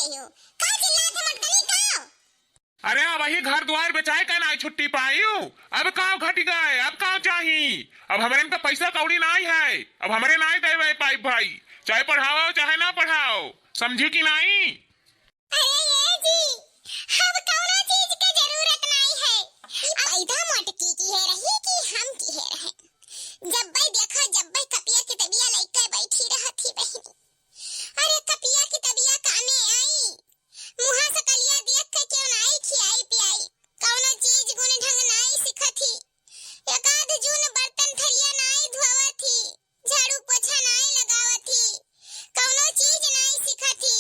रही हूँ। का चिल्लात है मटकनी का? अरे वही घर द्वार बेचाए का ना छुट्टी पाई हूँ। अब कहाँ घट गए, अब कहाँ चाहिए। अब हमारे इनका पैसा कौड़ी नहीं है, अब हमारे नहीं दे पाई भाई, चाहे पढ़ाओ चाहे ना पढ़ाओ, समझी कि नहीं। अरे ये जी, अब कौनो चीज के जरूरत नहीं है। ये पैदा मटकी की है रही कि हम की है रहे। जब भाई देखो, जब भाई कपिया की तबिया लेकर बैठी रहती बहनी। अरे कपिया की तबिया काने आई, मुहा से कलिया देख के क्यों नहीं खियाई पियाई। कौनो चीज गुण ढंग नहीं सिखती। एक आध जून बर्तन थरिया नहीं धोवती, झाड़ू पोछा नहीं लगावती, कौनो चीज नहीं सिखती,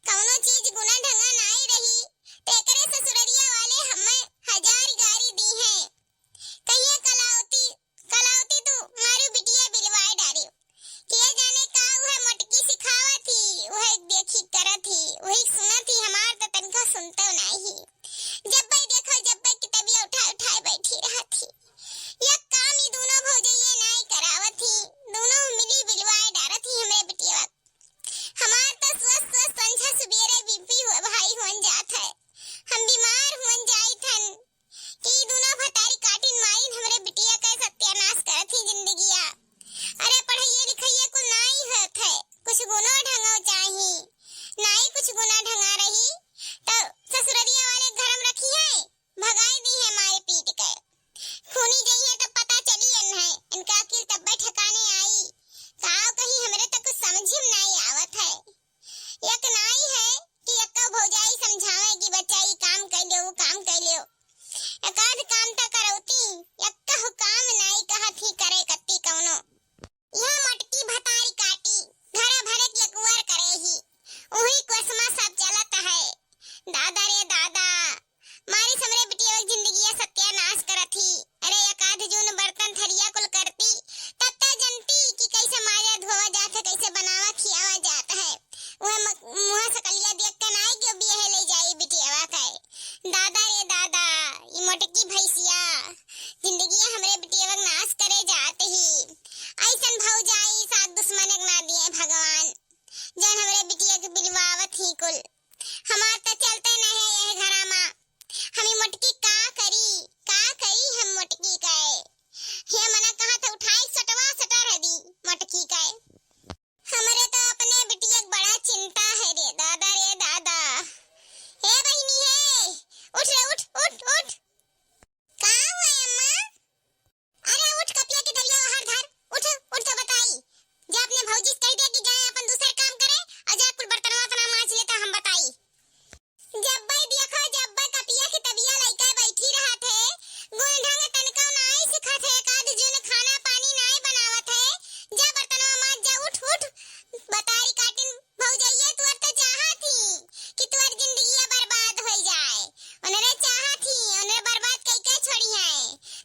कौनो चीज गुना ढंगा नहीं रही। तेकरे ससुररिया वाले हमें 1000 गारी दी है। कहिए कलावती कलावती तू मारू बिटिया बिलवाए डारी। के जाने का वह मटकी सिखावा थी, वह देखी करा थी, वही सुना थी, हमार तो तनका सुनते नहीं। जब भाई देखो, जब भाई की तबिया उठाए बैठी रहा थी। यह काम ही दोनों भौजैया नहीं करावत थी, दोनों मिली बिलवाए डारा थी हमरे बिटिया। हमार तो स्वस्थ संझा सुबेरे बीपी हुआ भाई हुन जात है, हम बीमार हुन जाई थन कि दोनों भतारी काटिन मारिन हमरे बिटिया का सत्यानाश करत ही जिंदगिया। अरे पढ़ाइए लिखाइए कुल नहीं होत है, कुछ गुना ढंगा चाहिए, नहीं कुछ गुना ढंगा रही तो ससुररिया वाले घर में रखी है, भगाई दी है मारे पीट के। खूनी गई है तो पता चली है, इनका अकिल तब ठिकाने आई। काव कहीं हमरे तो कुछ समझ में नहीं आवत है। एक नाई है कि एक भौजाई समझावे कि बच्चा ये काम कर लियो, वो काम कर लियो। एकाध काम तो करौती, एक काम नहीं कहत ही करे कत्ती कौनो। यह मटकी भतारी काटी, घरा भरे के कुंवर करे ही, वही कुसमा सब चलत है। दादा रे दादा, मारी समरे बिटिया जिंदगी सत्यानाश करत ही। अरे एकाध जून बर्तन थरिया कुल करती, तब तक जनती कि कैसे माजा धोवा जात है, कैसे बनावा खियावा जात है। वह मुहा से कलिया देख के नहीं क्यों बियाह ले जाई बिटियावा के। दादा रे दादा, ये मटकी भैंसिया जिंदगी हमरे बिटियावा नाश करे जात ही। ऐसन भौजाई साथ दुश्मन ना दिए भगवान, जन हमरे बिटिया के बिलवावत ही कुल। हमार तो चलते नहीं है यह घरा मा। हमी मटकी का करी हम मटकी का ये मना कहा था उठाई सटवा सटा रह दी मटकी का। हमरे तो अपने बिटिया बड़ा चिंता है रे दादा। हे बहिनी है, उठ रे उठ उठ उठ। का हुआ अम्मा? अरे उठ, कपिया की तबिया बाहर धर, उठ तो बताई। जब अपने भौजी कह दे कि जाए अपन दूसरे काम करे और जा कुल बर्तनवा अपना मांज ले तो हम बताई। जब भाई देखो, जब भाई कपिया की तबिया लइका बैठी रहा थे, गुण ढंग तनका नहीं सिखत है, एकाध जून खाना पानी नहीं बनावत है। जा बर्तनवा मांज जा, उठ बताई काटिन भौजैया तुअर तो चाहत थी कि तुअर जिंदगी बर्बाद हो जाए। उन्हें चाहत थी, उन्हें बर्बाद कइके छोड़ी है।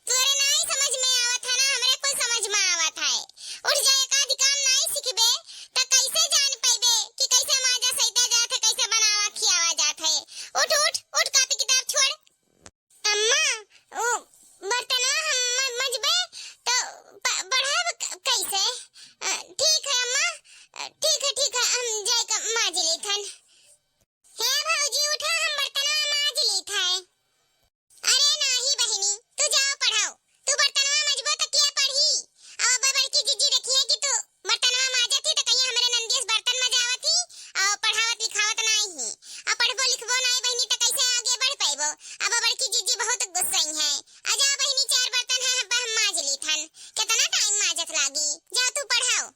तुअरे नहीं समझ में आवत है ना, हमरे कुल समझ में आवत है। उठ जा, एकाध काम नहीं सिखबे तो कैसे जान पाइबे कि कैसे माजा सैता जात है, कैसे बनावा खियावा जात है। उठ कॉपी किताब छोड़। अम्मा, ओ बर्तनवा हम मजबे तो बढ़ाव कैसे? ठीक है अम्मा, ठीक है, हम जाए माज लेथन। हे भौजी उठा, हम बर्तनवा माज लेत है। अरे नाही बहिनी, तू जाओ पढ़ाओ, तू बर्तनवा मजबो तो क्या पढ़ी। अब बड़की जीजी देखिए कि तू बर्तनवा माजती तो कहीं हमरे नंदियस बर्तन मजावती और पढ़ावत लिखावत नहीं। अब पढ़बो लिखबो नहीं बहिनी तो कैसे आगे बढ़ पाइबो। अब बड़की जीजी बहुत गुस्साई है। आजा बहिनी, 4 बर्तन है, हम माज लेथन, कितना टाइम माजत लागी। जा तू पढ़ाओ।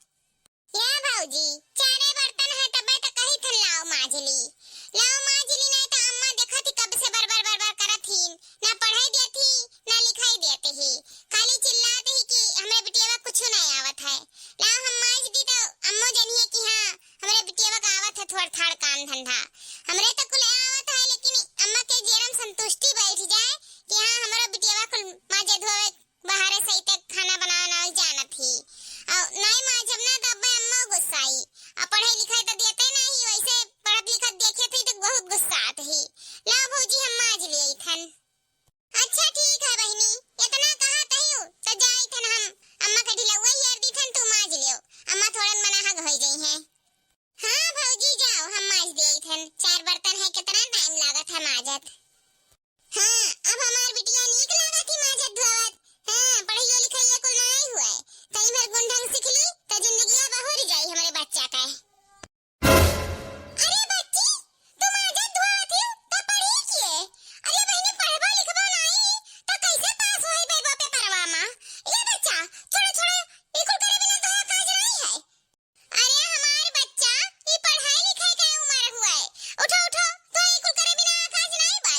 ये भौजी 4 बर्तन है तबे तो कही थन लाओ माज ली नहीं तो अम्मा देखत ही कब से बरबर करत ही, ना पढ़ाई देती ना लिखाई देती ही, खाली चिल्लाती ही कि हमरे बिटिया कुछ नहीं आवत है। लाओ हम माज दी तो अम्मो जनिए कि हां हमरे बिटिया का आवत है थोड़ा थाड़ काम धंधा। हमरे तो कुल आवत है, लेकिन अम्मा के जेरम संतुष्टि बैठ जाए कि हां हमरे बिटिया कुल माजे धोवे बाहर सही तक खाना बनाना जानत ही। और नहीं माजब ना तब अम्मा गुस्साई। अब पढ़ाई लिखाई तो देते नहीं, वैसे पढ़त लिखत देखे थी तो बहुत गुस्सा आत ही। लाओ भौजी हम माज लिए थन। अच्छा ठीक है बहिनी, इतना कहा कहियो तो जाई थन हम अम्मा के ढिलौआ यार दी थन, तू माज लियो, अम्मा थोड़न मना हग होई गई है। हां भौजी जाओ, हम माज देई थन, माजत। हाँ, अब हमार बिटिया नीक लागत ही माजत धोवत। हाँ, पढ़ाई लिखाई कुल नहीं हुए, तनी भर गुण ढंग सीख ली त जिंदगिया बहुर जाई हमरे बच्चा का। अरे बच्ची, तुम माजत धोवत ही त पढ़ी के? अरे बहनी पढ़बो लिखबो नहीं त कैसे पास होई बेबो पेपरवा में? ये बच्चा छोड़ो छोड़ो, ई कुल करे बिना तो काज नहीं है। अरे हमार बच्चा, ई पढ़ाई लिखाई के उम्र हुआ है। उठो उठो, तो ई कुल करे बिना काज नहीं बा।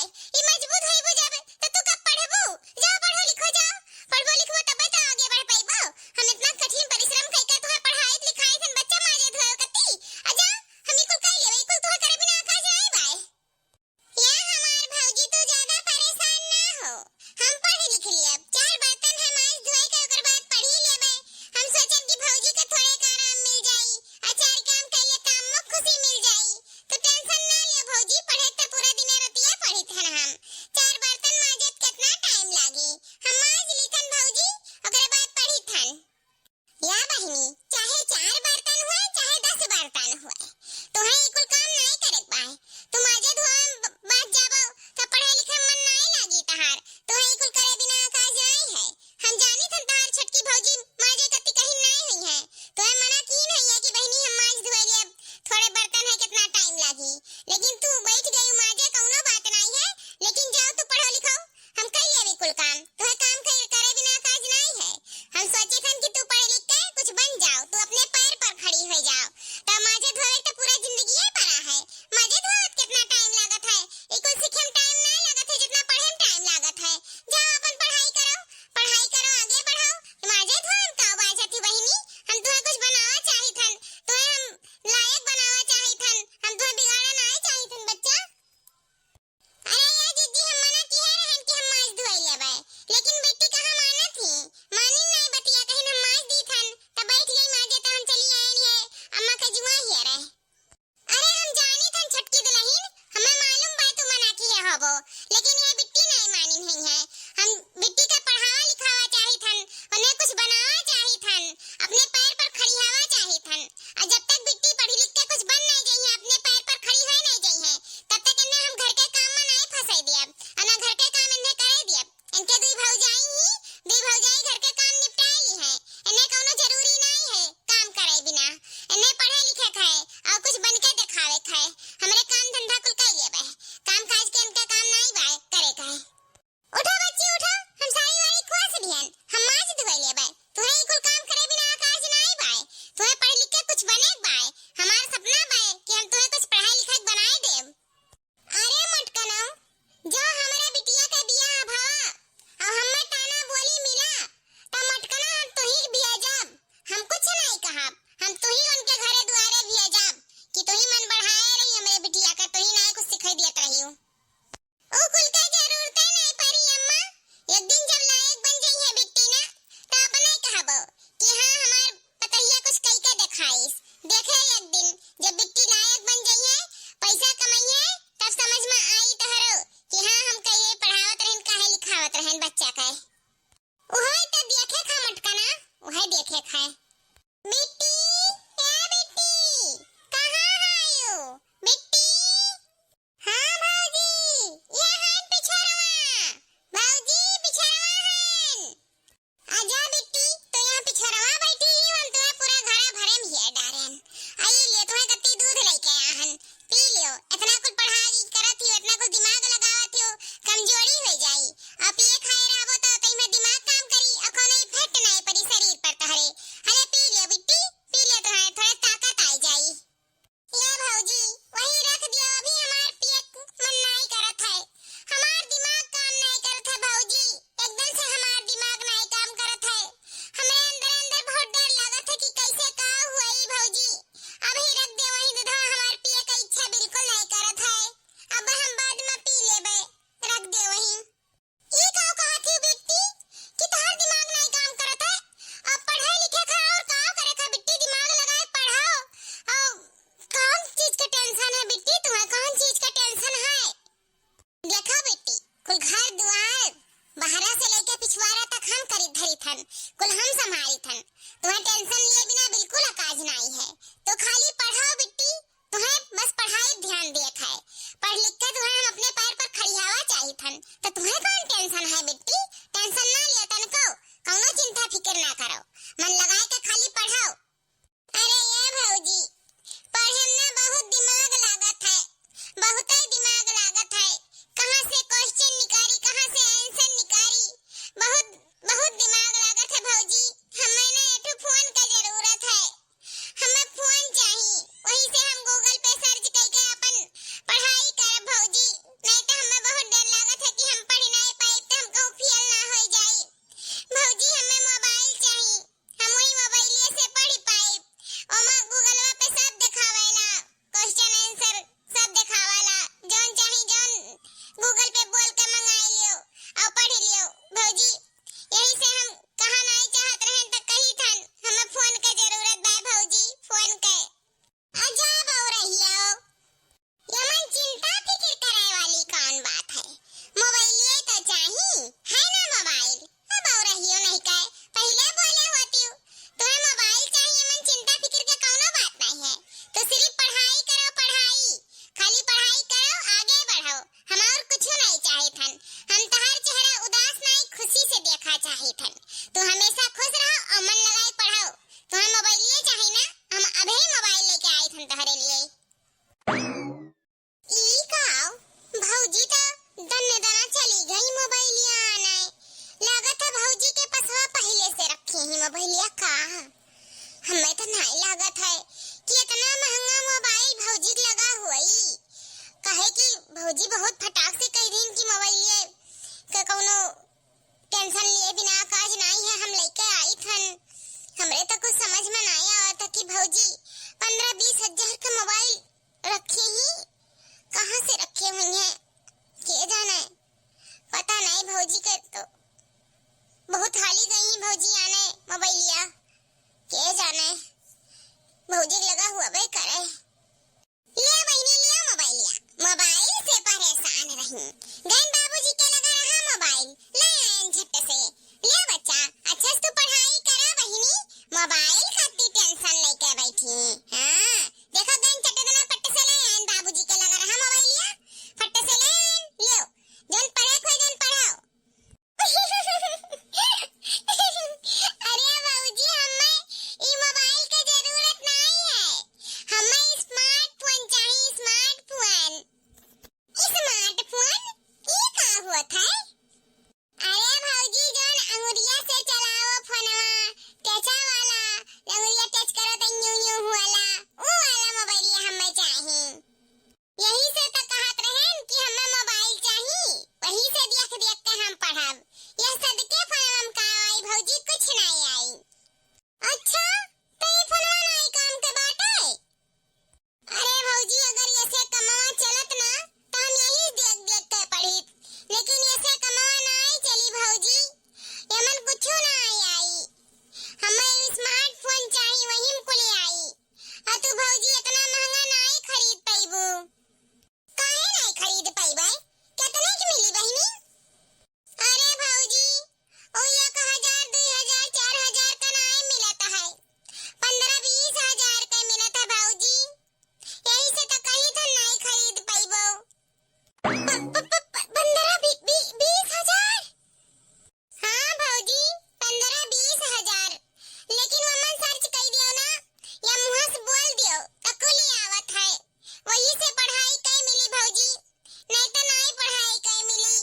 तहरे लिए। ई काओ भौजी तो दन्ने दना चली गई मोबाइलिया आने। लागत है भौजी के पास पहले से रखे ही मोबाइलिया का। हमें तो नहीं लागत है कि इतना महंगा मोबाइल भौजी लगा हुआ ही। कहे कि भौजी बहुत फटाक से कह रही कि मोबाइलिया के कोनो टेंशन लिए बिना काज नहीं है हम लेके आई थन। हमरे तो कुछ समझ में नहीं आया था कि भौजी 15-20 हजार का मोबाइल रखे ही कहाँ से रखे हुए हैं के जाने। पता नहीं भौजी के तो बहुत हाली गई भौजी आने मोबाइलिया के जाने भौजी लगा हुआ बे करे। लिया बहनी लिया मोबाइलिया मोबाइल से परेशान रही गई बाबूजी के लगा रहा मोबाइल ले आए झट से। लिया बच्चा अच्छा तू पढ़ाई करा बहनी मोबाइल खाती टेंशन लेके बैठी। हाँ देखो गई चटे देना पट्टे से ले आए बाबूजी के लगा रहा मोबाइलिया फट्टे से ले लियो जन पढ़े कोई जन पढ़ाओ। अरे बाबूजी हमें ई मोबाइल की जरूरत नहीं है। हमें स्मार्टफोन चाहिए स्मार्टफोन। स्मार्टफोन ये का हुआ था? अरे भौजी जन अंगुरिया से चलाओ फोनवा टचा वाला अंगुरिया टच करो तो यूं यूं वाला वो वाला मोबाइल हमें चाहिए। यही से तो कहत रहे कि हमें मोबाइल चाहिए वही से देख देख के हम पढ़ब। यह सदके फोन हम का आई भौजी कुछ नहीं आई। अच्छा तो ये फोनवा नहीं काम के बात है। अरे भौजी अगर ऐसे कमावा चलत ना तो हम यही देख देख के पढ़ी लेकिन ऐसे कमावा नहीं चली भौजी यमन कुछ नहीं आई। हमें स्मार्टफोन चाहिए वही हमको ले आई। और तू भौजी इतना महंगा नहीं खरीद पाइबू। काहे नहीं खरीद पाइबे कितने की मिली बहनी? अरे भौजी ओ 1000 2000 4000 का नहीं मिलता है 15-20 हजार का मिलता है भौजी। यही से तो कहीं तो नहीं खरीद पाइबो। 15-20 हजार? हाँ भौजी 15-20 हजार लेकिन मम्मा सर्च कर दियो ना या मुंह से बोल दियो तकुली आवत है वही से पढ़ाई कई मिली भौजी नहीं तो नहीं पढ़ाई कई मिली।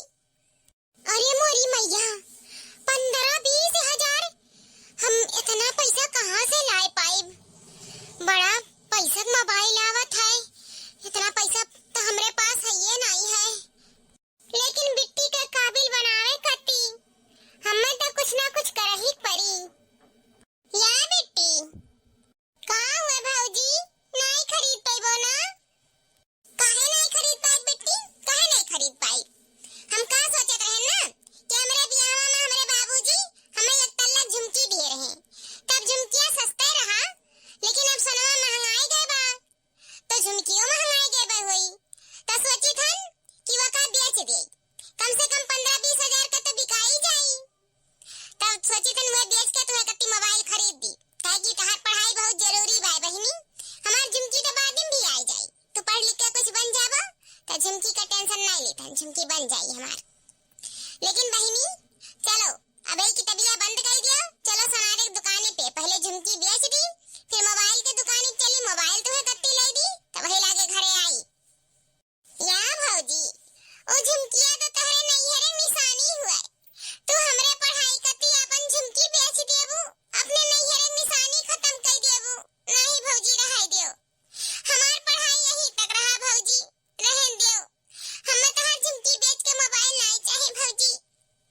अरे मोरी मैया 15-20 हजार हम इतना पैसा कहाँ से ला पाइब? बड़ा पैसा मोबाइल आवत है इतना पैसा तो हमरे पास है ये नहीं है। लेकिन बिट्टी के काबिल बनावे कती हमें तो कुछ ना कुछ कर ही पड़ी। या बिट्टी का हुए भौजी नहीं खरीद पाइबो ना? काहे नहीं खरीद पाई बिट्टी काहे नहीं खरीद पाई? हम का सोचत रहे ना कि हमरे बियाह में हमरे बाबूजी हमें एक तल्ला झुमकी दिए रहे तब झुमकिया सस्ते रहा लेकिन अब सोनवा महंगाई गए बा तो झुमकियों महंगाई गए बा हुई तो सोची थन कि वका बेच दे कम से कम 15-20 हजार का तो बिकाई जाई। तब सोची थन वो बेच के तुम्हें कत्ती मोबाइल खरीद दी काहे कि तहार पढ़ाई बहुत जरूरी बा बहिनी। हमार झुमकी तो बाद में भी आई जाई तो पढ़ लिख के कुछ बन जाबो तो झुमकी का टेंशन नहीं लेथन झुमकी बन जाई हमार। लेकिन बहिनी चलो अब की तबिया बंद कर दियो चलो सोनारे की दुकाने पे पहले झुमकी बेच दी फिर मोबाइल के दुकाने चली मोबाइल तुम्हें कत्ती ले दी तब वही लागे घरे आई। या भौजी ओ झुमकिया तो तहरे नहीं है रे निशानी हुआ तू हमरे पढ़ाई कत्ती अपन झुमकी बेच देबू अपने नहीं है रे निशानी खत्म कर देबू। नहीं भौजी रह दियो हमार पढ़ाई यही तक रहा भौजी रहन दियो। हमें तो हर झुमकी बेच के मोबाइल नहीं चाहिए भौजी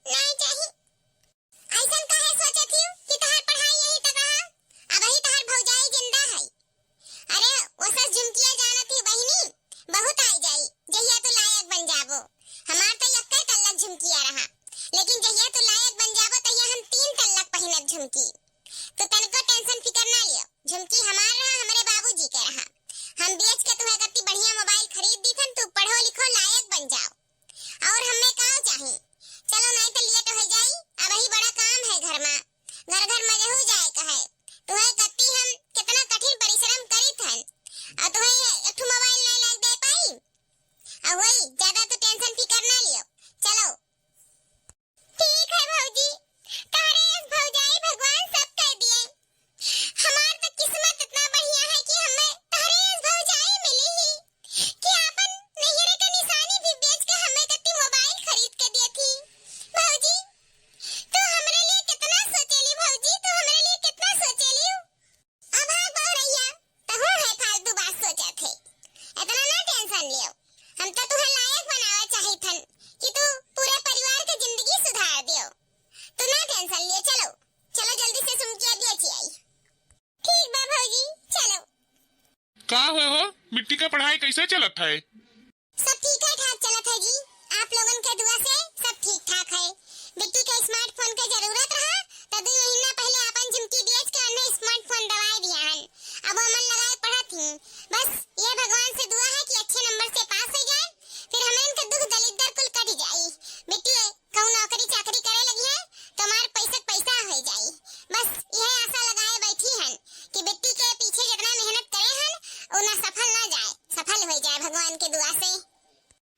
नहीं चाहिए। ऐसा काहे सोचत हियो कि तहार पढ़ाई यही तक रहा अब ही तहार भौजाई जिंदा है। अरे वो सब झुमकिया जानत ही बहिनी बहुत आई जाई जहिया तो लायक बन जाबो। हमार तो यक्कर तल्लक झुमकिया रहा लेकिन जहिया तो लायक बन जाबो तहिया हम 3 तल्लक पहिनब झुमकी। तो तनको टेंशन फिकर ना लियो झुमकी हमार रहा हमरे बाबूजी के रहा। हम बेच के तुम्हें कत्ती बढ़िया मोबाइल खरीद दी थन तू पढ़ो लिखो लायक बन जाओ। और हमें का चाहिए चलो नहीं तो लेट हो जाई अब ही बड़ा काम है घर में घर घर मजे हो जाए कहे तुम्हें कत्ती हम कितना कठिन परिश्रम करी थन और तुम्हें एक मोबाइल नहीं लायक दे पाई। अब वही ज्यादा तो टेंशन फिकर ना लियो चलो। ठीक है भौजी तारे इस भौजाई भगवान सब कह दिए। हमार तो किस्मत इतना बढ़िया है कि हमें तारे इस बिट्टी का पढ़ाई कैसे चलत है? सब ठीक ठाक चलत है जी। आप लोगन के दुआ से सब ठीक ठाक है। बिट्टी के स्मार्टफोन के जरूरत रहा तो 2 महीना पहले अपन जिमकी डीएच के अन्य स्मार्टफोन दवाई दिया है। अब वो मन लगाए पढ़त थी। बस ये भगवान से दुआ है कि अच्छे नंबर से पास हो जाए, फिर हमें इनका दुख दलिद्र कुल कट जाई। बिट्टी कहूँ नौकरी चाकरी करे लगी है तो हमारे पैसा हो जाई। बस यह आशा लगाए बैठी है कि बिट्टी के पीछे जितना मेहनत करे हैं उतना सफल हो जाए भगवान के दुआ से।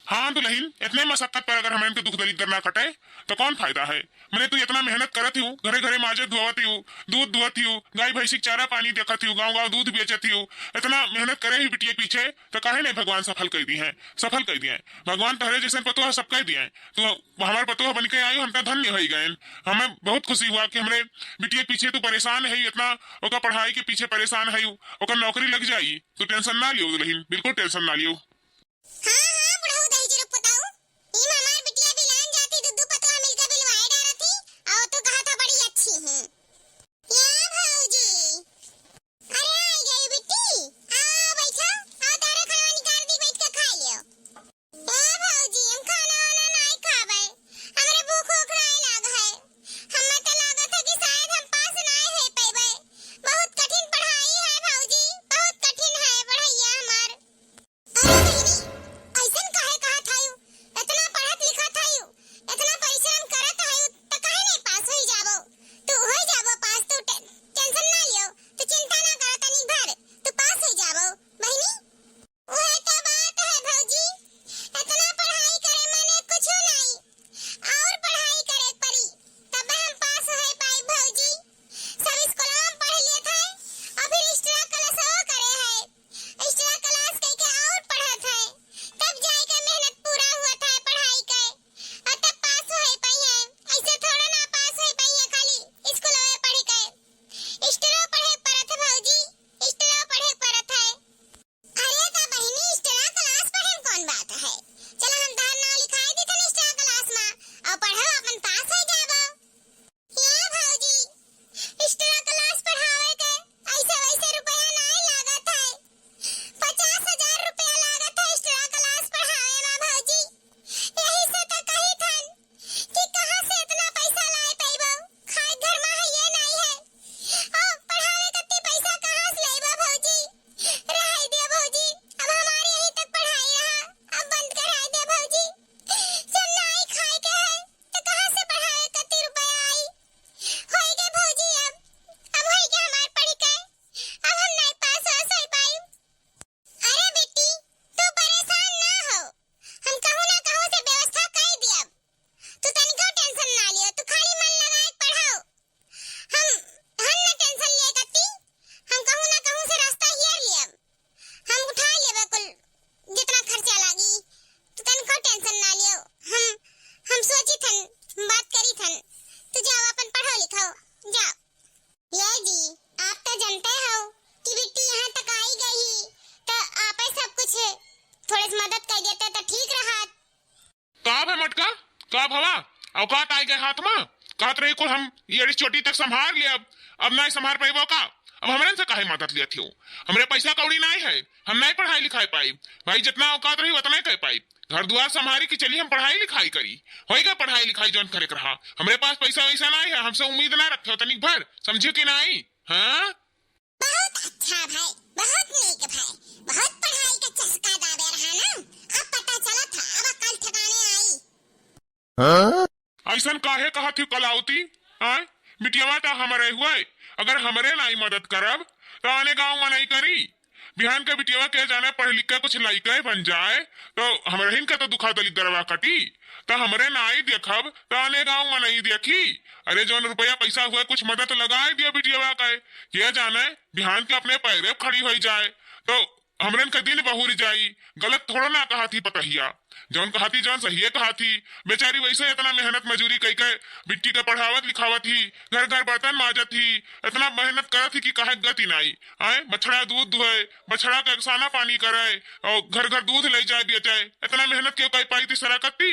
हाँ दुल्हन, इतने मशक्कत पर अगर हमें इनके दुख दलिद्र ना कटे तो कौन फायदा है? मैंने तू इतना मेहनत करत हूँ, घरे घरे माजे धोवती हूँ, दूध दुहती हूँ, गाय भैंसी चारा पानी देखती हूँ, गाँव गाँव दूध बेचती हूँ, इतना मेहनत करे ही बिटिया पीछे तो काहे नहीं भगवान सफल कर दिए हैं। भगवान तहरे जैसे पतोह सब कह दिए। तो हमारे पतोह बन के आई, हम तो धन्य हो गए। हमें बहुत खुशी हुआ कि हमारे बिटिया पीछे तू परेशान है, इतना ओका पढ़ाई के पीछे परेशान है, ओका नौकरी लग जाई। तू टेंशन ना लियो दुल्हन, बिल्कुल टेंशन ना लियो। का भवा औकात आई गए हाथ में कहत रही को हम ये चोटी तक संभाल लिया। अब नहीं संभाल पाइबो का? अब हमरे से काहे मदद लिया थियो? हमरे पैसा कौड़ी नहीं है, हम नहीं पढ़ाई लिखाई पाई। भाई जितना औकात रही उतना ही कह पाई। घर द्वार संभारी की चलिए हम पढ़ाई लिखाई करी, होएगा पढ़ाई लिखाई जौन करे रहा। हमरे पास पैसा वैसा नहीं है, हमसे उम्मीद ना रखे तनिक भर, समझे कि नहीं? हाँ बहुत अच्छा भाई, बहुत नेक भाई, बहुत पढ़ाई का चस्का दावे रहा ना। अब पता चला था, अब कल ठिकाने आई। हाँ? ऐसा काहे कहा थी कलावती? आए बिटिया तो हमारे हुए, अगर हमरे नहीं मदद करब तो आने गाँव में नहीं करी। बिहान के बिटिया के जाने पढ़ लिख के कुछ लाइके बन जाए तो हमरे हिन का तो दुखा दली दरवा कटी, तो हमरे नहीं देखब तो आने गाँव में नहीं देखी। अरे जो रुपया पैसा हुआ कुछ मदद लगाए दिया बिटिया का, ये जाने बिहान के अपने पैरे खड़ी हो जाए तो हमरे का दिन बहुरी जाई। गलत थोड़ा ना कहा थी पतहिया, जौन कहा थी जौन सही कहा थी। बेचारी वैसे इतना मेहनत मजूरी कई के बिट्टी का पढ़ावत लिखावत थी, घर घर बर्तन माजत थी, इतना मेहनत करत थी कि कहे गति नहीं आए। बछड़ा दूध दुहे, बछड़ा का साना पानी करे और घर घर दूध ले जाए बेचाए, इतना मेहनत क्यों कई पाई थी सराकत थी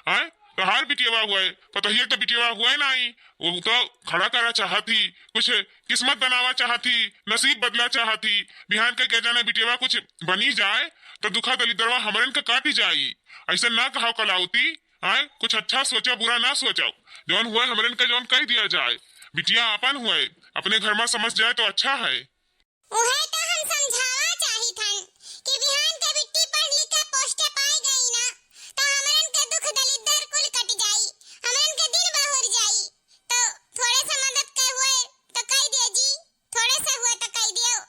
आए। तो हर बिटिया हुए पतहिया तो बिटिया हुए नहीं। वो तो खड़ा करा चाहती, कुछ किस्मत बनावा चाहती, नसीब बदला चाहती। बिहान के कह जाना बिटिया कुछ बनी जाए तो दुखा दलिदरवा हमरन के काटी जाई। ऐसा ना कहा कलावती, आए कुछ अच्छा सोचा बुरा ना सोचो। जौन हुए हमरन का जौन कह दिया जाए। बिटिया अपन हुए अपने घर में समझ जाए तो अच्छा है। उहे तो हम समझावा चाही थन कि बिहान के बिट्टी पढ़ लिख के पोस्ट पाई गई ना तो हमरन के दुख दलिदर कुल कट जाई, हमरन के दिल बहुर जाई। तो थोड़े से मदद के हुए तो कह दियो जी, थोड़े से हुए तो कह दियो।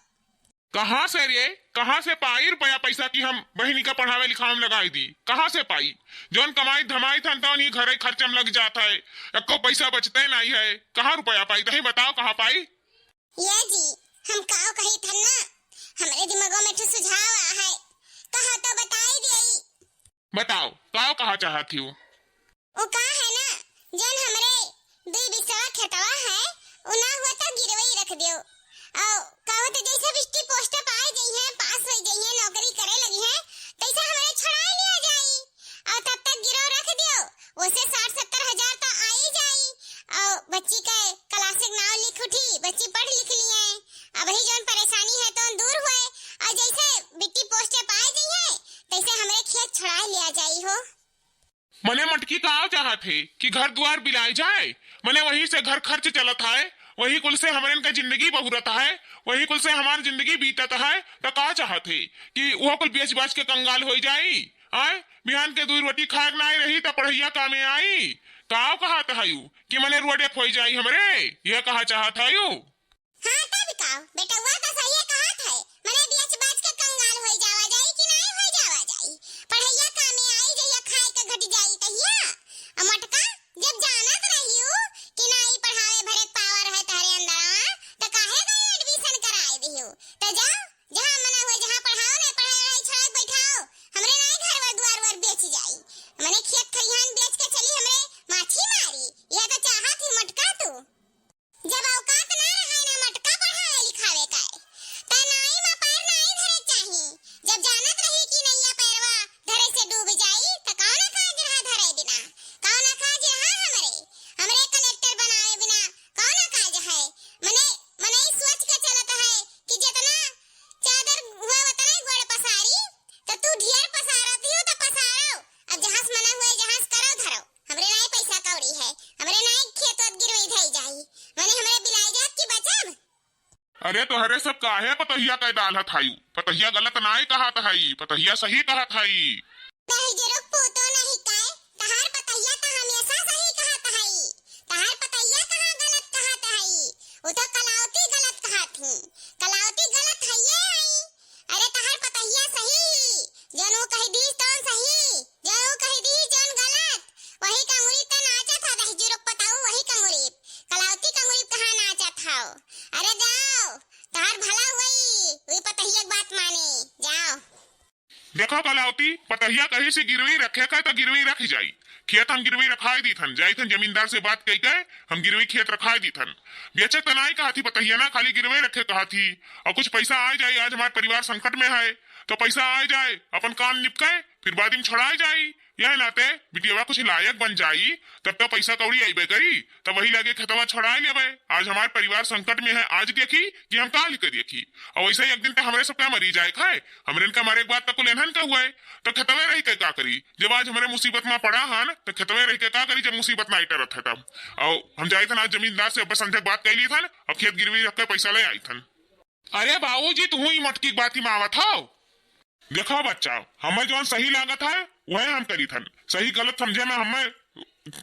कहाँ से रे, कहाँ से पाई रुपया पैसा की हम बहनी का पढ़ावे लिखावे में लगाई दी? कहाँ से पाई? जौन कमाई धमाई थन तो नहीं घरे खर्चम लग जाता है, एको पैसा बचते नहीं है। कहाँ रुपया पाई? दही बताओ कहाँ पाई? ये जी हम काओ कही थन ना, हमरे दिमागों में ठो सुझाव आ है, कहा तो बताई देई। बताओ काओ कहाँ चाहती हो? वो का है ना, जन हमरे 2 बिसवा खेतवा है, उ ना हुआ तो गिरवई रख दियो। और कहो तो जैसे बिस्टी पोस्ट पाई गई है, पास हो गई है, नौकरी करे लगी है, तैसे हमारे छुड़ा लिया जाई और तब तक गिरो रख दियो। उसे 60-70 हजार तो आ ही जाई। और बच्ची के क्लासिक नाम लिख उठी, बच्ची पढ़ लिख ली है, अब ही जौन परेशानी है तो दूर हुए। और जैसे बिट्टी पोस्ट पाई गई है तैसे हमारे खेत छुड़ा लिया जाई हो। मने मटकी का आओ चाहत है कि घर द्वार बिलाई जाए, मने वहीं से घर खर्च चलत है, वही कुल से हमारे का जिंदगी बहुरत है, वही कुल से हमारी जिंदगी बीतत है। तो का चाहत है कि वह कुल बेच बाच के कंगाल हो जाई? आए बिहान के 2 रोटी खाए नहीं रही तो पढ़ैया कामे आई? काओ कहा थायू कि मने रोडे खोई जाई हमरे? यह कहा चाहत थायू? हाँ तब काओ बेटा हुआ तो सही कहा था, मने बेच बाच के कंगाल हो जावा जाई कि नहीं हो जावा जाई? पढ़ैया कामे आई जइया खाए के घट जाई तहिया। मटका जब जानत रहियो कि नहीं पढ़ावे भरे पावर है तारे अंदरवा तो काहे गई एडमिशन कराए दियो? तो जाओ जहां मना हुए जहां पढ़ाओ ने पढ़ाई छाड़ बैठाओ, हमरे नहीं घर वर द्वार वर बेच जाई। मने खेत खलिहान बेच के चली हमरे माछी मारी, यह तो चाहत ही मटका तू। जब औकात ना रहे ना मटका पढ़ावे लिखावे का त नाई मा पैर नहीं धरे चाही। जब जानत रही कि नैया पैरवा धरे से डूब जाई त कौन काज रहा धरे बिना, कौन काज रहा हमरे कलेक्टर बनावे बिना कौन काज है? मने सोच के चलत है कि जितना चादर हुए उतना ही गोड़ पसारी, तो तू ढेर पसारती हो तो पसारो। अब जहां मना हुए जहां करो धरो, हमरे नहीं पैसा कौड़ी है, हमरे नहीं खेत गिरवी धई जाई, मने हमरे बिलाई जात की बचब। अरे तो हरे सब काहे पतहिया कह डालत हायू? पतहिया गलत नहीं कहा थाई, पतहिया सही कहा थाई। नहीं जरूर पूतो नहीं काय, तहार पतैया तो हमेशा सही कहत हई, तहार पतैया कहाँ गलत कहत हई? वो तो कलावती गलत कहत ही, कलावती गलत हइये हई। अरे तहार पतैया सही ही, जौन वो कह दी तौन सही, जौन वो कह दी जौन गलत, वही कंगुरी तो नाचत हा दही जुरुक पताऊ वही कंगुरी, कलावती कंगुरी कहाँ नाचत हाओ। अरे जाओ तहार भला हुई, वही पतैया की बात माने जाओ। देखो कलावती, पतहिया कहीं से गिरवी रखे का तो गिरवी रख जाई। खेत हम गिरवी रखाई दी थन, जाई थन जमींदार से बात कही गए, हम गिरवी खेत रखाई दी थन। बेचक तो नहीं कहा थी पतहिया ना, खाली गिरवे रखे कहा थी। और कुछ पैसा आ जाए, आज हमारे परिवार संकट में है तो पैसा आ जाए, अपन काम निपकाए, फिर बाद में छुड़ा जाई। यह नाते बिटिया कुछ लायक बन जाई तब तो पैसा कौड़ी आईबे करी, तब वही लगे खेतवा छुड़ा लेबे। आज हमारे परिवार संकट में है, आज देखी कि हम कहा लिख देखी। और वैसे ही एक दिन तक हमारे सब क्या मरी जाए खाए, हमरे का मारे एक बात तक लेनहन का हुआ है तो खेतवे रही के का करी? जब आज हमारे मुसीबत में पड़ा हन तो खेतवे रही के का करी जब मुसीबत ना इटरत है तब। और हम जाए थन आज जमींदार से बस संजय बात कैली थन और खेत गिरवी रख के पैसा ले आई थन। अरे बाबूजी तू ही मटकी बात ही मावत हो। देखो बच्चा, हमें जो सही लागत है वह हम करी थन, सही गलत समझे में हमें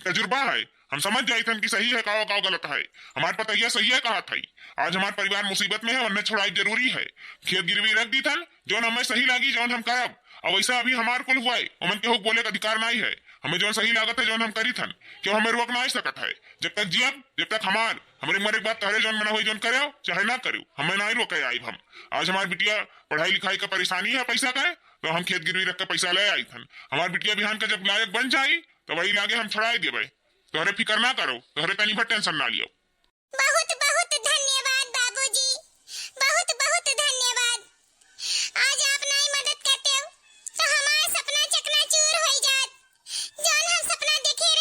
तजुर्बा है, हम समझ जाई थन कि सही है काओ काओ गलत है। हमारे पतैया सही है कहा था, आज हमारे परिवार मुसीबत में है, वरना छुड़ाई जरूरी है। खेत गिरवी रख दी थन, जो हमें सही लगी जो हम करब। और वैसा अभी हमारे कुल हुआ है, उमन के बोले का अधिकार नहीं है। हमें जो सही लागत है जो हम करी थन, क्यों हमें रोक नहीं सकत है। जब तक जियब जब तक हमारे मरे बात तहरे जौन मना हुई जौन करे चाहे ना करो, हमें नहीं रोके आई। हम आज हमारी बिटिया पढ़ाई लिखाई का परेशानी है पैसा का, तो हम खेत गिरवी रख के पैसा ले आई थन। हमारी बिटिया बिहान का जब लायक बन जाई तो वही लागे हम छुड़ाई देवे। तोहरे फिकर ना करो, तोहरे तनी भर टेंशन ना लियो। बहुत बहुत धन्यवाद बाबूजी, बहुत बहुत धन्यवाद। आज आप नहीं मदद करते हो तो हमारा सपना चकनाचूर हो जात। जौन हम सपना देखे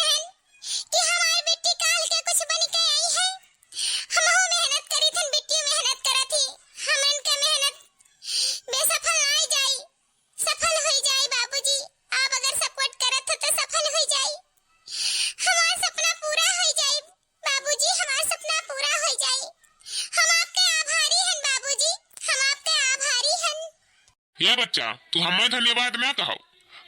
ए बच्चा, तू हमें धन्यवाद ना कहो,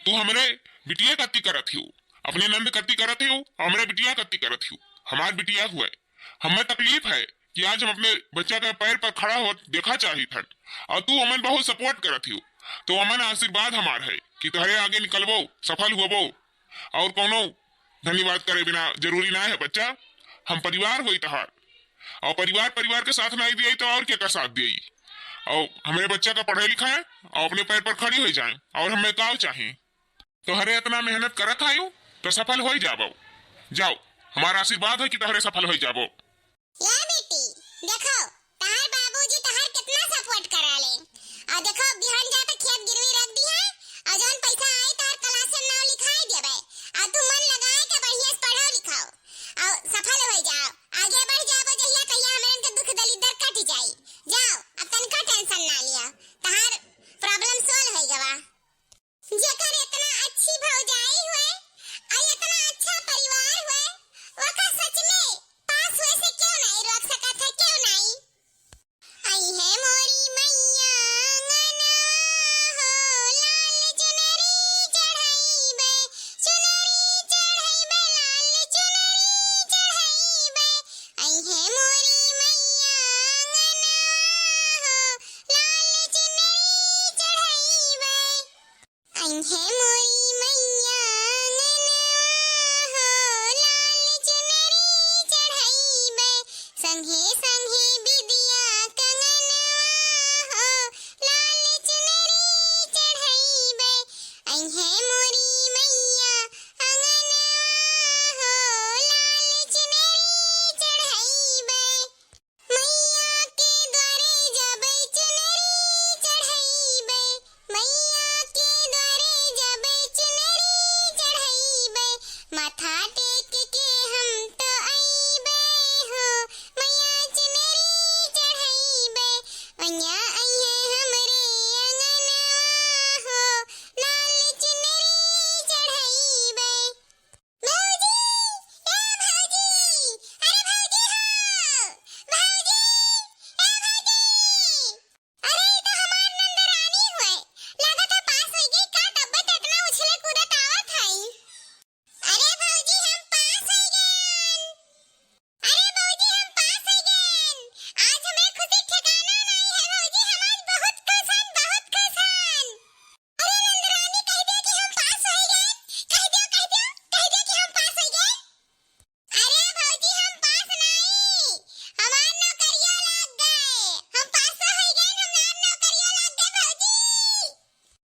तू हमरे बिटिया कत्ती करत हियो, अपने नंद कत्ती करत हियो, हमरे बिटिया कत्ती करत हियो। हमार बिटिया हुए, हमें तकलीफ है कि आज हम अपने बच्चा के पैर पर खड़ा हो देखा चाहिए था, और तू हमें बहुत सपोर्ट करत हियो, तो हमें आशीर्वाद हमार है कि तुहरे आगे निकलबो, सफल हुबो, और कोनो धन्यवाद करे बिना जरूरी ना है बच्चा। हम परिवार होई तहार, और परिवार के साथ नहीं दिए तो और क्या का साथ दिए, और हमारे बच्चा का पढ़े लिखा है और अपने पैर पर खड़ी हो जाए, और हमें का चाहिए। तो हरे इतना मेहनत करत आयु तो सफल हो जाबो। जाओ, हमारा आशीर्वाद है कि तहरे सफल हो जाबो। या बेटी देखो, तहार बाबूजी तहार कितना सपोर्ट करा ले, और देखो बिहान जाके खेत गिरवी रख दी है, और जौन पैसा आई तहार क्लास में नाम लिखाई देबे, और तू मन लगाए के बढ़िया से पढ़ो लिखाओ और सफल हो जाओ, आगे बढ़ जाबो, जहिया कहिया हमरन के दुख दलिदर कट जाई। जाओ, अब तनका टेंशन ना लिया, तहार प्रॉब्लम सॉल्व हो जावा। जेकर इतना अच्छी भौजाई हुए और इतना अच्छा परिवार हुए, वका सच में पास हुए से क्यों नहीं रोक सकत है, क्यों नहीं? आई है मोरी मैया अंगना हो, लाल चुनरी चढ़ाई बे, चुनरी चढ़ाई बे, लाल चुनरी चढ़ाई बे। आई है मोरी मैया अंगना हो, लाल चुनरी चढ़ाई बे। आई है मोरी मैया अंगना हो, लाल चुनरी चढ़ाई बे, संघे संघे बिदिया कंगनवा हो, लाल चुनरी चढ़ाई बे। आई है मोरी मैया अंगना हो, लाल चुनरी चढ़ाई बे। मैया के द्वारे जबै चुनरी चढ़ाई बे, मैया के द्वारे जबै चुनरी चढ़ाई बे, माथा टेक के हम तो आईबे हो, मैया चुनरी चढ़ाई बे। मैया आई है हमरे अंगनवा हो, लाल चुनरी चढ़ाई बे। भौजी, ए भौजी, अरे भौजी हो, भौजी, ए भौजी, अरे ये तो हमार नंदरानी हुए, लागत है पास हो गई का, तब्बत इतना उछले कूदत आवत हई। अरे भौजी हम पास हो गए, अरे भौजी हम पास हो गए, आज हमें खुशी ठिकाना नहीं है भौजी, हम आज बहुत खुश हैं, बहुत खुश हैं। अरे नंदरानी कह दे कि हम पास हो गए, कह दे कि हम पास हो गए। अरे भौजी हम पास नहीं, हमार नौकरिया लग गए, हम पास हो गए, हमार नौकरिया लग गए भौजी,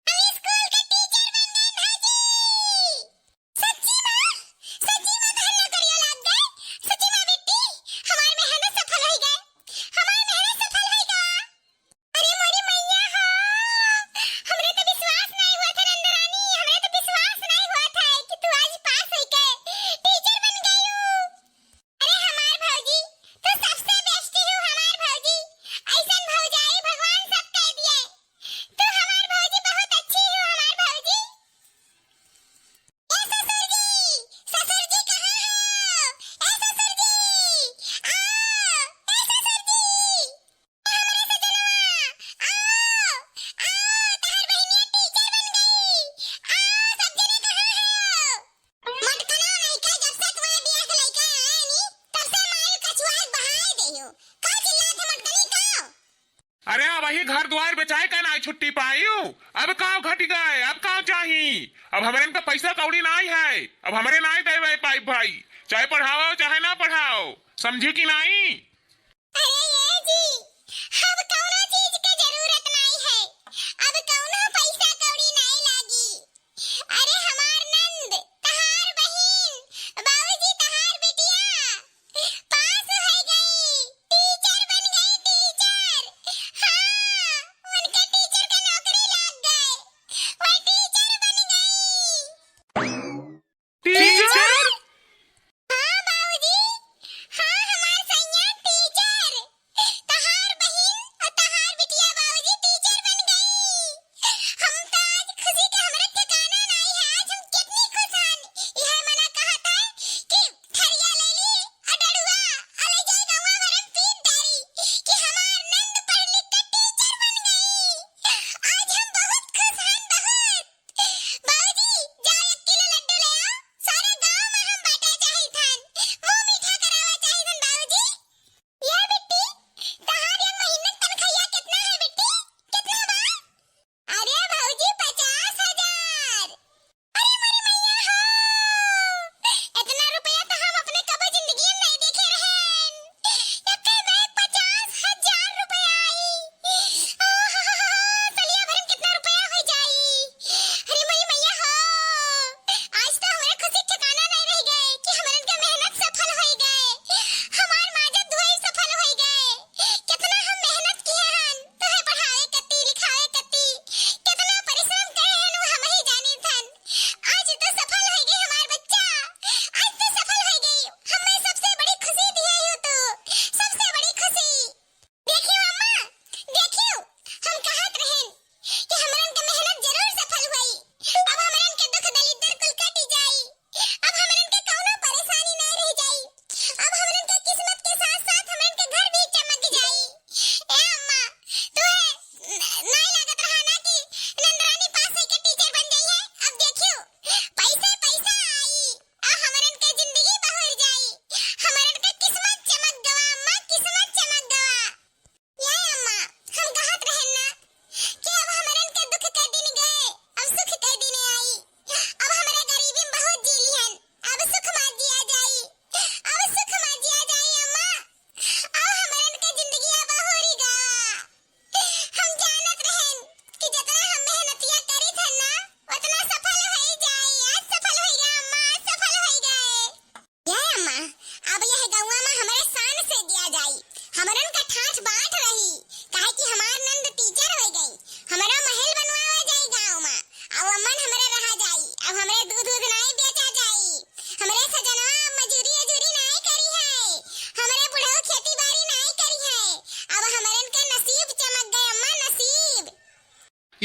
हम स्कूल के टीचर बन गए भौजी। सच्ची माँ तहार नौकरिया लग गए, सच्ची माँ बेटी, हमार मेहनत सफल हो गए, हमार मेहनत सफल हो गया। अरे मोरी मैया हो, हमरे तो विश्वास नहीं हुआ था नंदरानी, हमरे तो विश्वास नहीं हुआ था कि तू आज पास हो के टीचर बन गई हो। अरे हमार भौजी तू सबसे बेस्ट हो, हमार भौजी ऐसन भौजाई भगवान सब कह दिए, तू हमार भौजी बहुत अच्छी हो, हमार भौजी। ए ससुर जी कहाँ हो? ए ससुर जी आओ, ए ससुर जी, हमारे सजनवा आओ, तहार बहिनिया टीचर बन गई, आओ सब जने कहाँ हो? मटकना नहीं का, जब से तुम्हारे बियाह के लइका आए नी तब से मारू कछुआ बहाए देहियो, का चिल्लात है मटकनी का? अरे अब वही घर द्वार बेचाए का ना छुट्टी पायू, अब का घट गए, अब का चाहिए, अब हमारे का पैसा कौड़ी नहीं है, अब हमारे नहीं देवे पाई भाई, चाहे पढ़ाओ चाहे ना पढ़ाओ, समझी कि नहीं? अरे ये जी, अब कौनो चीज के जरूरत नहीं है, अब कौनो पैसा कौड़ी नहीं लागी। अरे हमार नंद, तहार बहिन, बाबूजी तहार बिटिया पास हो गई, टीचर बन गई, टीचर। हाँ, उनके टीचर का नौकरी लग गए, वो टीचर बन गई। टीचर? हाँ बाबूजी, हाँ हमार सैया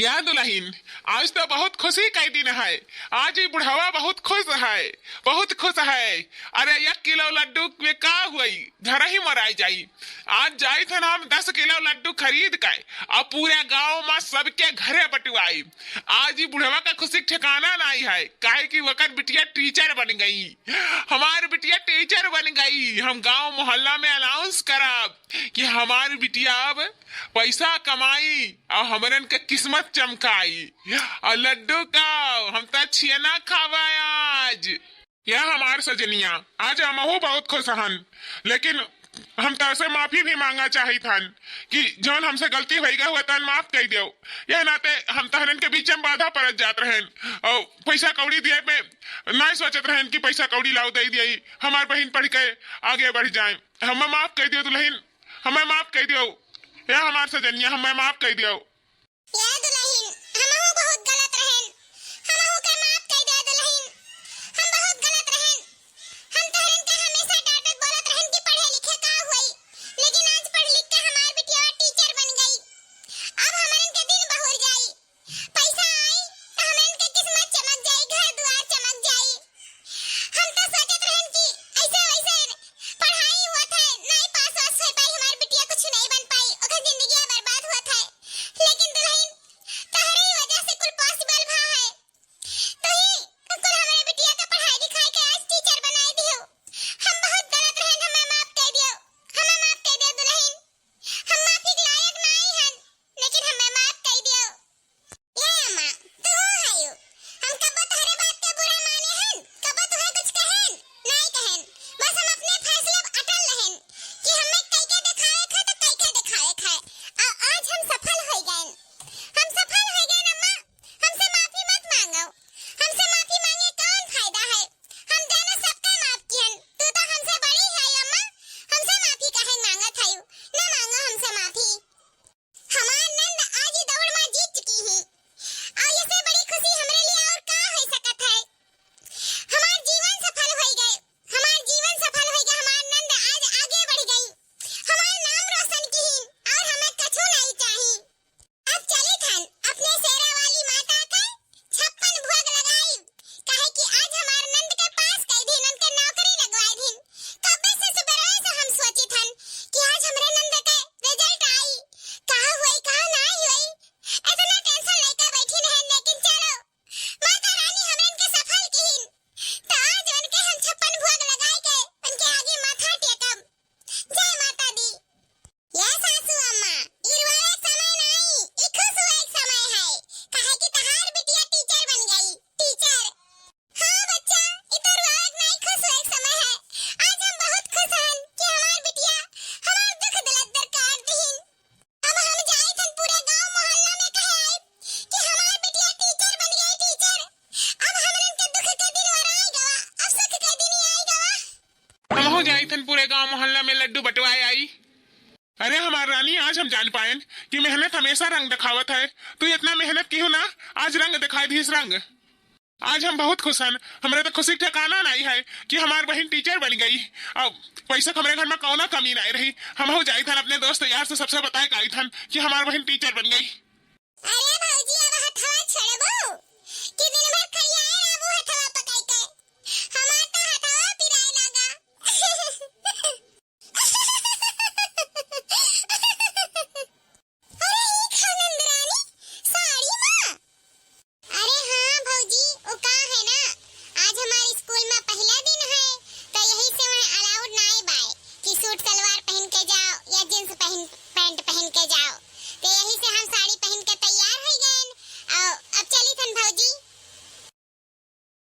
या दुल्हन, आज तो बहुत खुशी का दिन है। आज ही बुढ़ावा बहुत खुश है, बहुत खुश है। अरे 1 किलो लड्डू में का हुई, घर ही मराई जाई। आज जाई थे हम 10 किलो लड्डू खरीद के और पूरे गांव में सबके घरे बटवाई। आज ही बुढ़ावा का खुशी ठिकाना नहीं है, काहे कि वकर बिटिया टीचर बन गई। हमारी बिटिया टीचर बन गई। हम गांव मोहल्ला में अनाउंस करब कि हमारी बिटिया अब पैसा कमाई और हमरन के किस्मत चमकाई। और लड्डू का हम तो छियना खावा आज। यह हमार सजनिया, आज हमहू बहुत खुश हन, लेकिन हम तो माफी भी मांगा चाही थन कि जौन हमसे गलती हो गया हुआ तन माफ कर दो। यह नाते हम तहरन के बीच में बाधा पड़त जात रहन और पैसा कौड़ी दिए पे नहीं सोचत रहन कि पैसा कौड़ी लाओ दे दिए। हमार बहन पढ़ के आगे बढ़ जाए। हमें माफ कर दियो दुल्हन, हमें माफ कर दियो। या हमार सजनिया, हमें माफ कर दियो। या दुल्हन, हमहू बहुत गलत रहन, हमहू के माफ कर दे दुल्हन। हम बहुत गलत रहन। हम तहरन के हमेशा डांटत बोलत रहन कि पढ़े लिखे का होई, लेकिन आज पढ़ लिख के हमार बिटिया टीचर बन गई। अब हमरन के दिन बहुर जाई, पैसा आई तो हमरन के किस्मत चमक जाई, घर द्वार चमक जाई। हम तो सोचत रहन कि ऐसे वैसे पढ़ाई हुआ था, नहीं पास वास हो पाई, हमार बिटिया कुछ नहीं बन पाई, ओकर जिंदगी बर्बाद हुआ था। लेकिन दुल्हन, तहरी वजह से कुल पॉसिबल भा है। तो ही कुल हमारे बिटिया के पढ़ाई लिखाई के आज टीचर बनाई दियो। हम बहुत गलत रहन, हमें माफ कर दियो, हमें माफ कर दियो दुल्हन। हम माफी के लायक नहीं हन, लेकिन हमें माफ कर दियो। ये अम्मा, तू आयो, हम कबो तहरे बात के बुरा माने हन, कबो तुहे कुछ कहन नहीं कहन। बस हम अपने फैसले पर अटल रहन कि हमें कई के दिखाए खा तो कई के दिखाए खा। और आज हम सफल हो गए, हम सफल हो गए अम्मा। हमसे माफी मत मांगो, हमसे माफी मांगे कौन फायदा है। हम दोनों सबका माफ कियन, तू तो हमसे बड़ी है अम्मा, हमसे माफी काहे मांगत है। ना मांगो हमसे माफी। हमार नंद आज ही दौड़ में जीत चुकी है और इससे बड़ी खुशी हमरे लिए और का हो सकत है। हमार जीवन सफल हो गए, हमार जीवन सफल हो गया। हमार नंद आज आगे बढ़ गई, हमार नाम रोशन की और हमें कछु नहीं चाहिए। अब चले थन अपने शेरा वाली माता का 56 भोग लगाई, काहे कि आज हमार नंद के पास कई दिन उनके नौकरी लगवाई दिन। कबे से सुबह से हम सोची थन कि आज हमरे नंद के रिजल्ट आई, कहा हुई कहा नहीं हुई। इतना टेंशन लेकर बैठी नहीं, लेकिन चलो माता रानी हमरे इनके सफल की तो आज उनके हम 56 भोग लगाए के उनके आगे माथा टेकब। जय माता दी। ये सासू अम्मा, ई रोए समय नहीं, ई खुश हुए समय है, काहे कि तहार बिटिया टीचर बन गई, टीचर। हाँ बच्चा, ई तो रोए नहीं, खुश हुए समय है। आज हम बहुत खुश हन कि हमार बिटिया हमार दुख दर्द काट दीन। अब हम जाए थन पूरे गांव मोहल्ला में कहे आए कि हमार बिटिया टीचर बन गई, टीचर। अब हमरन के दुख के दिन और आई गवा, अब सुख के दिन ही आई गवा। हम हो जाई थन पूरे गांव मोहल्ला में लड्डू बटवाए आई। अरे हमार रानी, आज हम जान पाएन कि मेहनत हमेशा रंग दिखावत है। तू इतना मेहनत की हो ना, आज रंग दिखाई दी। इस रंग आज हम बहुत खुश हन। हमारे तो खुशी ठिकाना नहीं है कि हमार बहन टीचर बन गई और पैसा हमारे घर में कौना कमी नहीं रही। हम हो जाई थन अपने दोस्त यार से सबसे बताए आई थन कि हमार बहन टीचर बन गई।